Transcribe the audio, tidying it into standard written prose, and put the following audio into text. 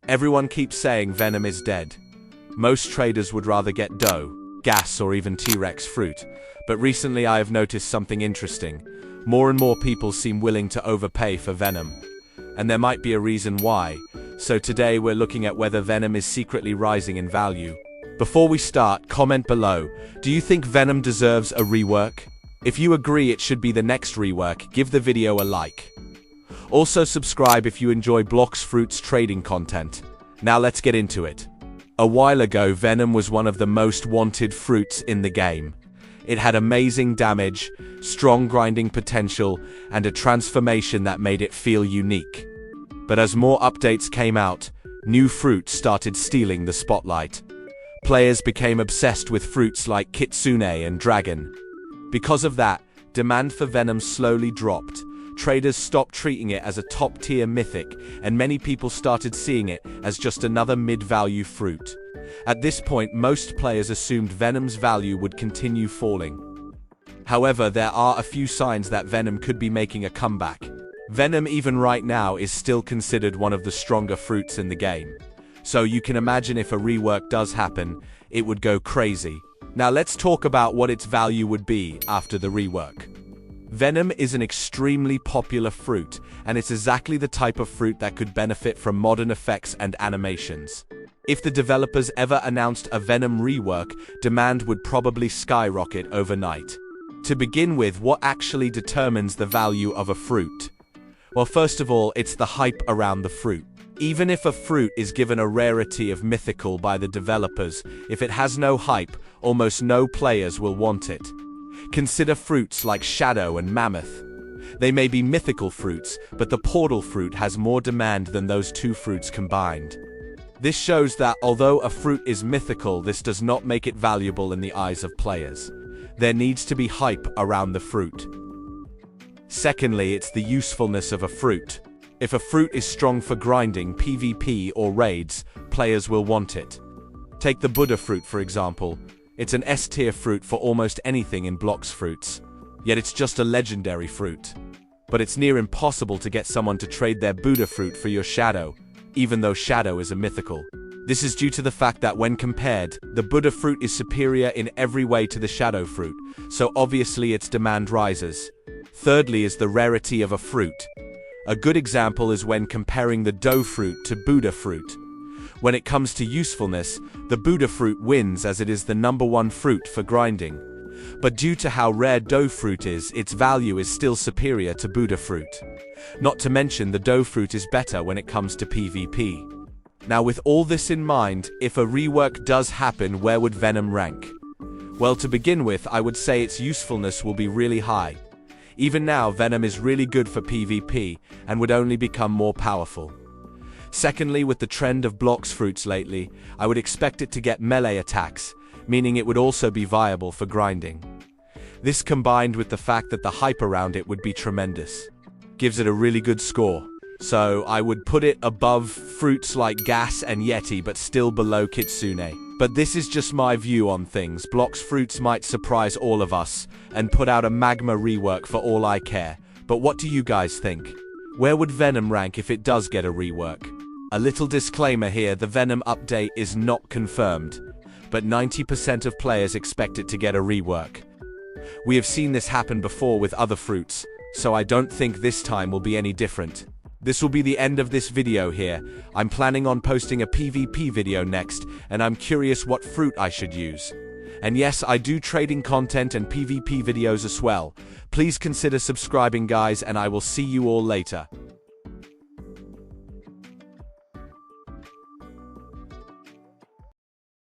Everyone keeps saying Venom is dead. Most traders would rather get dough, gas, or even T-Rex fruit. But recently I have noticed something interesting. More and more people seem willing to overpay for Venom. And there might be a reason why. So today we're looking at whether Venom is secretly rising in value. Before we start, comment below. Do you think Venom deserves a rework? If you agree it should be the next rework, give the video a like. Also subscribe if you enjoy BLOX Fruits trading content. Now let's get into it. A while ago, Venom was one of the most wanted fruits in the game. It had amazing damage, strong grinding potential, and a transformation that made it feel unique. But as more updates came out, new fruits started stealing the spotlight. Players became obsessed with fruits like Kitsune and Dragon. Because of that, demand for Venom slowly dropped. Traders stopped treating it as a top-tier mythic, and many people started seeing it as just another mid-value fruit. At this point, most players assumed Venom's value would continue falling. However, there are a few signs that Venom could be making a comeback. Venom, even right now, is still considered one of the stronger fruits in the game. So you can imagine if a rework does happen, it would go crazy. Now let's talk about what its value would be after the rework. Venom is an extremely popular fruit, and it's exactly the type of fruit that could benefit from modern effects and animations. If the developers ever announced a Venom rework, demand would probably skyrocket overnight. To begin with, what actually determines the value of a fruit? Well, first of all, it's the hype around the fruit. Even if a fruit is given a rarity of mythical by the developers, if it has no hype, almost no players will want it. Consider fruits like Shadow and Mammoth. They may be mythical fruits, but the portal fruit has more demand than those two fruits combined. This shows that although a fruit is mythical, this does not make it valuable in the eyes of players. There needs to be hype around the fruit. Secondly, it's the usefulness of a fruit. If a fruit is strong for grinding, PvP, or raids, players will want it. Take the Buddha fruit for example. It's an S-tier fruit for almost anything in BLOX Fruits. Yet it's just a legendary fruit. But it's near impossible to get someone to trade their Buddha fruit for your Shadow, even though Shadow is a mythical. This is due to the fact that when compared, the Buddha fruit is superior in every way to the Shadow fruit, so obviously its demand rises. Thirdly is the rarity of a fruit. A good example is when comparing the Dough fruit to Buddha fruit. When it comes to usefulness, the Buddha fruit wins as it is the #1 fruit for grinding. But due to how rare Dough fruit is, its value is still superior to Buddha fruit. Not to mention the Dough fruit is better when it comes to PvP. Now with all this in mind, if a rework does happen, where would Venom rank? Well, to begin with, I would say its usefulness will be really high. Even now, Venom is really good for PvP and would only become more powerful. Secondly, with the trend of BLOX Fruits lately, I would expect it to get melee attacks, meaning it would also be viable for grinding. This combined with the fact that the hype around it would be tremendous, gives it a really good score. So I would put it above fruits like Gas and Yeti, but still below Kitsune. But this is just my view on things. BLOX Fruits might surprise all of us and put out a Magma rework for all I care. But what do you guys think? Where would Venom rank if it does get a rework? A little disclaimer here, the Venom update is not confirmed, but 90% of players expect it to get a rework. We have seen this happen before with other fruits, so I don't think this time will be any different. This will be the end of this video here. I'm planning on posting a PvP video next, and I'm curious what fruit I should use. And yes, I do trading content and PvP videos as well. Please consider subscribing guys, and I will see you all later.